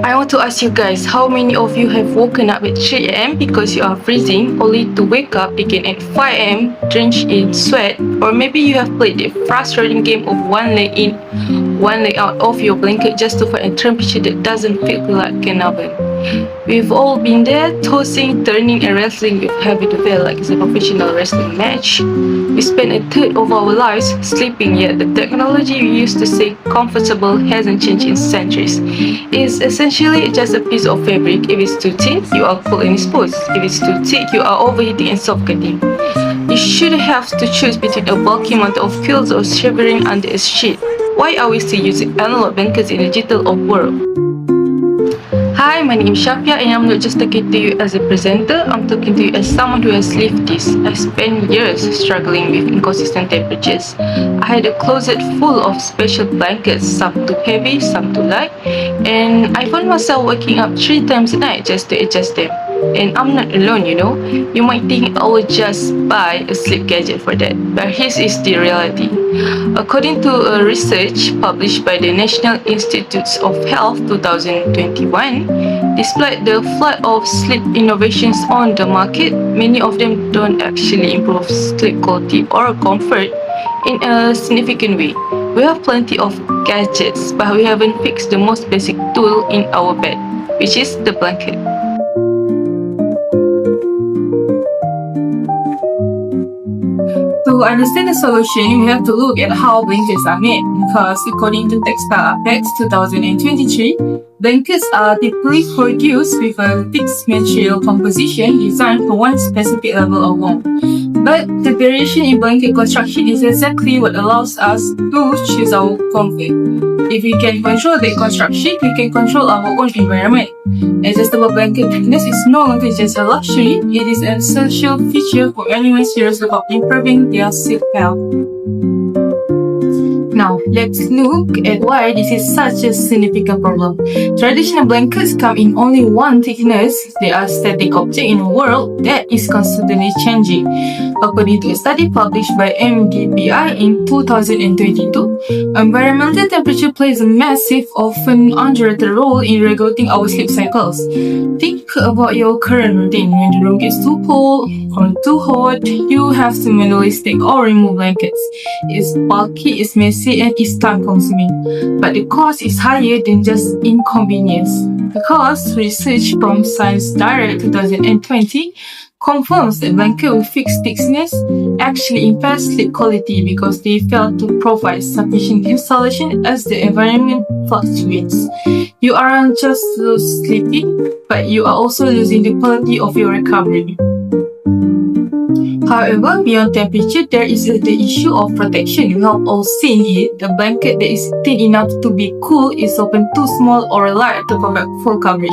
I want to ask you guys, how many of you have woken up at 3 a.m. because you are freezing, only to wake up again at 5 a.m. drenched in sweat? Or maybe you have played the frustrating game of one leg in, one leg out of your blanket just to find a temperature that doesn't feel like an oven. We've all been there, tossing, turning, and wrestling with having to feel like it's a professional wrestling match. We spend a third of our lives sleeping, yet the technology we used to say comfortable hasn't changed in centuries. It's essentially just a piece of fabric. If it's too thin, you are cool and exposed. If it's too thick, you are overheating and suffocating. You should have to choose between a bulky amount of quilts or shivering under a sheet. Why are we still using analog blankets in a digital world? Hi, my name is Shafia and I'm not just talking to you as a presenter, I'm talking to you as someone who has lived this. I spent years struggling with inconsistent temperatures. I had a closet full of special blankets, some too heavy, some too light, and I found myself waking up 3 times a night just to adjust them. And I'm not alone, you know. You might think I would just buy a sleep gadget for that, but here is the reality. According to a research published by the National Institutes of Health 2021, despite the flood of sleep innovations on the market, many of them don't actually improve sleep quality or comfort in a significant way. We have plenty of gadgets, but we haven't fixed the most basic tool in our bed, which is the blanket. To understand the solution, we have to look at how blankets are made, because according to Textile Apex 2023, blankets are typically produced with a fixed material composition designed for one specific level of warmth. But the variation in blanket construction is exactly what allows us to choose our comfort. If we can control the construction, we can control our own environment. Adjustable blanket thickness is no longer just a luxury, it is an essential feature for anyone serious about improving their sleep health. Now, let's look at why this is such a significant problem. Traditional blankets come in only one thickness. They are static objects in a world that is constantly changing. According to a study published by MDBI in 2022, environmental temperature plays a massive, often underrated role in regulating our sleep cycles. Think about your current routine. When the room gets too cold or too hot, you have to manually stack or remove blankets. It's bulky, it's messy, and it's time-consuming. But the cost is higher than just inconvenience. Because research from Science Direct 2020 confirms that blankets with fixed thickness actually impair sleep quality because they fail to provide sufficient insulation as the environment fluctuates. You aren't just sleeping, but you are also losing the quality of your recovery. However, beyond temperature, there is the issue of protection. You have all seen it. The blanket that is thin enough to be cool is often too small or light to provide full coverage.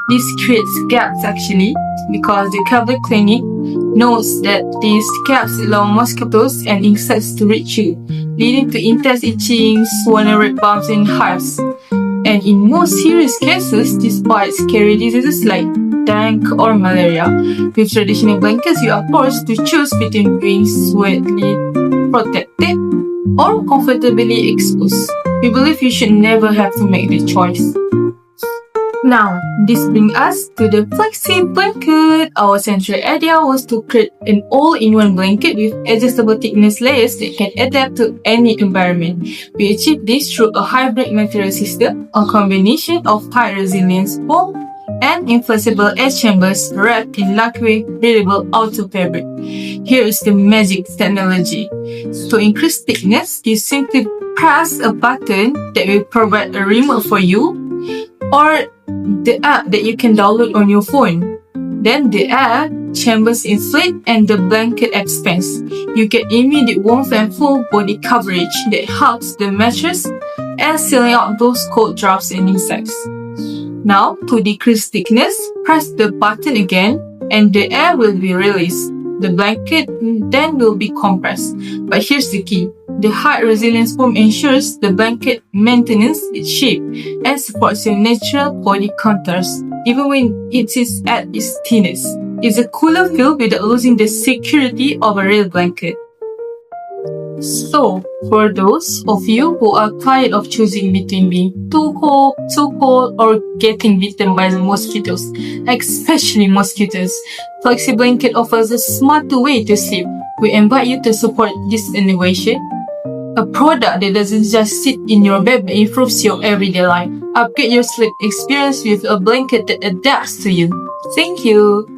This creates gaps actually, because the Cavalry Clinic notes that these gaps allow mosquitoes and insects to reach you, leading to intense itching, swollen red bumps, and hives. And in most serious cases, these bites carry diseases like dengue or malaria. With traditional blankets, you are forced to choose between being sweatily protected or comfortably exposed. We believe you should never have to make the choice. Now, this brings us to the Flexi blanket. Our central idea was to create an all-in-one blanket with adjustable thickness layers that can adapt to any environment. We achieved this through a hybrid material system, a combination of high-resilience foam and inflexible edge chambers wrapped in lightweight, breathable outer fabric. Here is the magic technology. To increase thickness, you simply press a button that will provide a remote for you, or the app that you can download on your phone. Then the air chambers inflate and the blanket expands. You get immediate warmth and full body coverage that hugs the mattress and sealing out those cold drafts and insects. Now, to decrease thickness, press the button again and the air will be released. The blanket then will be compressed. But here's the key. The high resilience foam ensures the blanket maintains its shape and supports your natural body contours, even when it is at its thinnest. It's a cooler feel without losing the security of a real blanket. So, for those of you who are tired of choosing between being too cold, or getting bitten by the mosquitoes, especially mosquitoes, Flexi Blanket offers a smarter way to sleep. We invite you to support this innovation, a product that doesn't just sit in your bed but improves your everyday life. Upgrade your sleep experience with a blanket that adapts to you. Thank you!